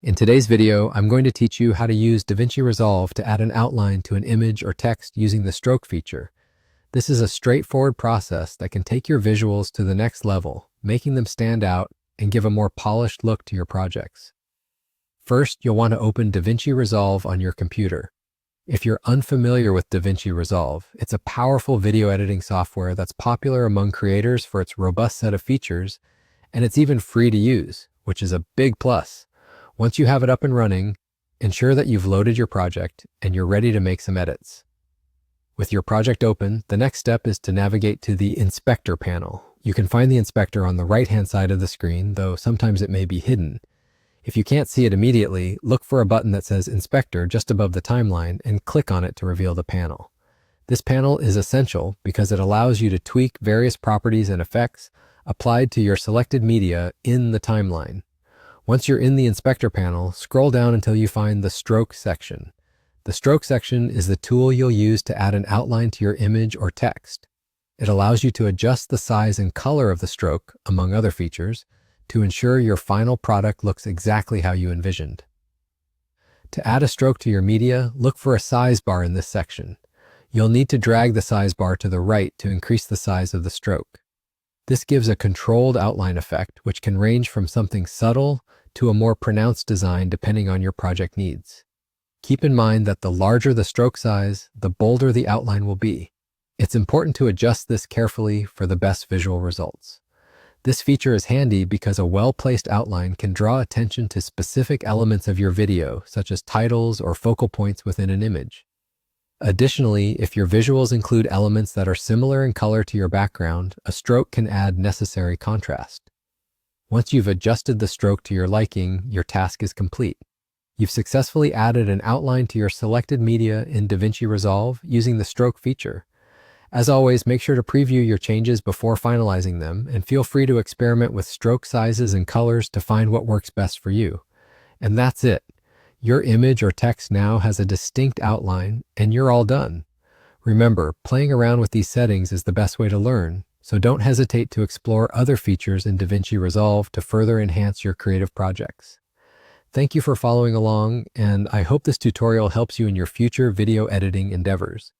In today's video, I'm going to teach you how to use DaVinci Resolve to add an outline to an image or text using the stroke feature. This is a straightforward process that can take your visuals to the next level, making them stand out and give a more polished look to your projects. First, you'll want to open DaVinci Resolve on your computer. If you're unfamiliar with DaVinci Resolve, it's a powerful video editing software that's popular among creators for its robust set of features, and it's even free to use, which is a big plus. Once you have it up and running, ensure that you've loaded your project and you're ready to make some edits. With your project open, the next step is to navigate to the Inspector panel. You can find the inspector on the right-hand side of the screen, though sometimes it may be hidden. If you can't see it immediately, look for a button that says Inspector just above the timeline and click on it to reveal the panel. This panel is essential because it allows you to tweak various properties and effects applied to your selected media in the timeline. Once you're in the Inspector panel, scroll down until you find the Stroke section. The Stroke section is the tool you'll use to add an outline to your image or text. It allows you to adjust the size and color of the stroke, among other features, to ensure your final product looks exactly how you envisioned. To add a stroke to your media, look for a size bar in this section. You'll need to drag the size bar to the right to increase the size of the stroke. This gives a controlled outline effect, which can range from something subtle to a more pronounced design depending on your project needs. Keep in mind that the larger the stroke size, the bolder the outline will be. It's important to adjust this carefully for the best visual results. This feature is handy because a well-placed outline can draw attention to specific elements of your video, such as titles or focal points within an image. Additionally, if your visuals include elements that are similar in color to your background, a stroke can add necessary contrast. Once you've adjusted the stroke to your liking, your task is complete. You've successfully added an outline to your selected media in DaVinci Resolve using the stroke feature. As always, make sure to preview your changes before finalizing them, and feel free to experiment with stroke sizes and colors to find what works best for you. And that's it. Your image or text now has a distinct outline, and you're all done. Remember, playing around with these settings is the best way to learn, so don't hesitate to explore other features in DaVinci Resolve to further enhance your creative projects. Thank you for following along, and I hope this tutorial helps you in your future video editing endeavors.